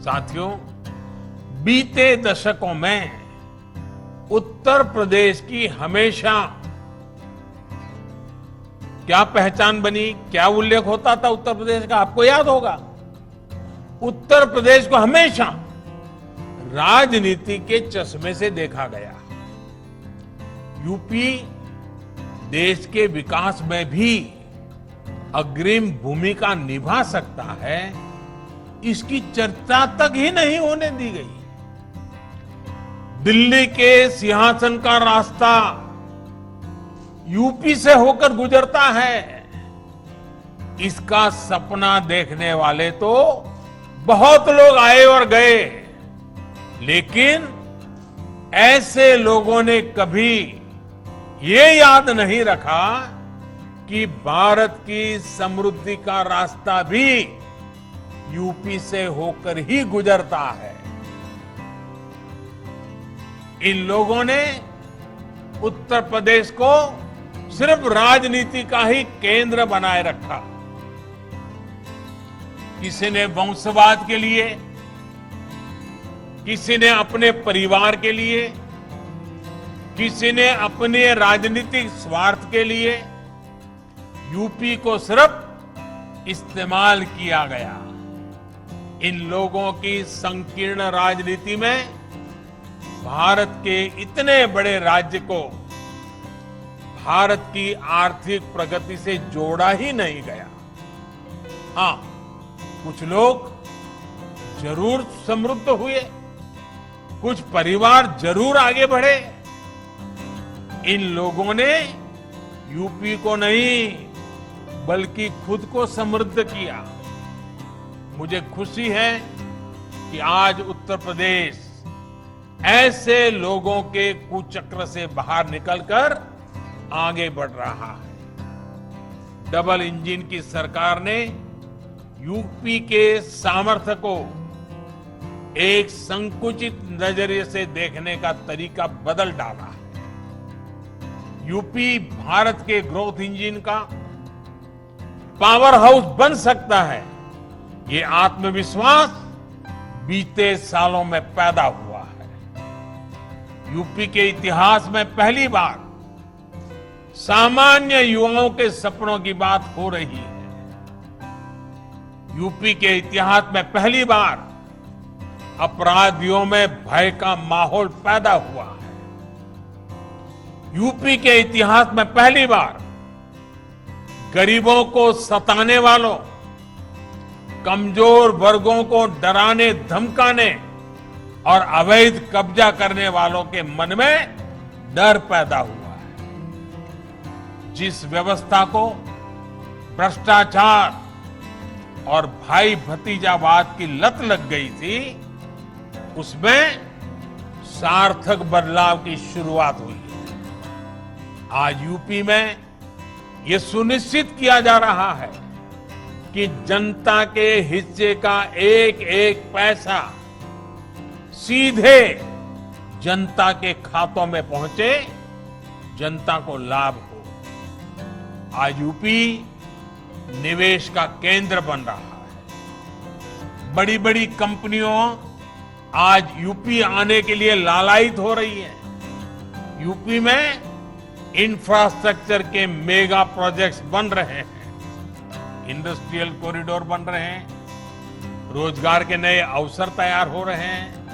साथियों, बीते दशकों में उत्तर प्रदेश की हमेशा क्या पहचान बनी, क्या उल्लेख होता था उत्तर प्रदेश का, आपको याद होगा। उत्तर प्रदेश को हमेशा राजनीति के चश्मे से देखा गया। यूपी देश के विकास में भी अग्रिम भूमिका निभा सकता है, इसकी चर्चा तक ही नहीं होने दी गई। दिल्ली के सिंहासन का रास्ता यूपी से होकर गुजरता है। इसका सपना देखने वाले तो बहुत लोग आए और गए, लेकिन ऐसे लोगों ने कभी ये याद नहीं रखा कि भारत की समृद्धि का रास्ता भी यूपी से होकर ही गुजरता है। इन लोगों ने उत्तर प्रदेश को सिर्फ राजनीति का ही केंद्र बनाए रखा। किसी ने वंशवाद के लिए, किसी ने अपने परिवार के लिए, किसी ने अपने राजनीतिक स्वार्थ के लिए यूपी को सिर्फ इस्तेमाल किया गया। इन लोगों की संकीर्ण राजनीति में भारत के इतने बड़े राज्य को भारत की आर्थिक प्रगति से जोड़ा ही नहीं गया। हां, कुछ लोग जरूर समृद्ध हुए, कुछ परिवार जरूर आगे बढ़े। इन लोगों ने यूपी को नहीं बल्कि खुद को समृद्ध किया। मुझे खुशी है कि आज उत्तर प्रदेश ऐसे लोगों के कुचक्र से बाहर निकलकर आगे बढ़ रहा है। डबल इंजन की सरकार ने यूपी के सामर्थ्य को एक संकुचित नजरिए से देखने का तरीका बदल डाला है। यूपी भारत के ग्रोथ इंजन का पावर हाउस बन सकता है, ये आत्मविश्वास बीते सालों में पैदा हुआ है। यूपी के इतिहास में पहली बार सामान्य युवाओं के सपनों की बात हो रही है। यूपी के इतिहास में पहली बार अपराधियों में भय का माहौल पैदा हुआ है। यूपी के इतिहास में पहली बार गरीबों को सताने वालों, कमजोर वर्गों को डराने धमकाने और अवैध कब्जा करने वालों के मन में डर पैदा हुआ है। जिस व्यवस्था को भ्रष्टाचार और भाई भतीजावाद की लत लग गई थी, उसमें सार्थक बदलाव की शुरुआत हुई है। आज यूपी में यह सुनिश्चित किया जा रहा है कि जनता के हिस्से का एक एक पैसा सीधे जनता के खातों में पहुंचे, जनता को लाभ हो। आज यूपी निवेश का केंद्र बन रहा है। बड़ी बड़ी कंपनियों आज यूपी आने के लिए लालायित हो रही है। यूपी में इंफ्रास्ट्रक्चर के मेगा प्रोजेक्ट्स बन रहे हैं, इंडस्ट्रियल कॉरिडोर बन रहे हैं, रोजगार के नए अवसर तैयार हो रहे हैं।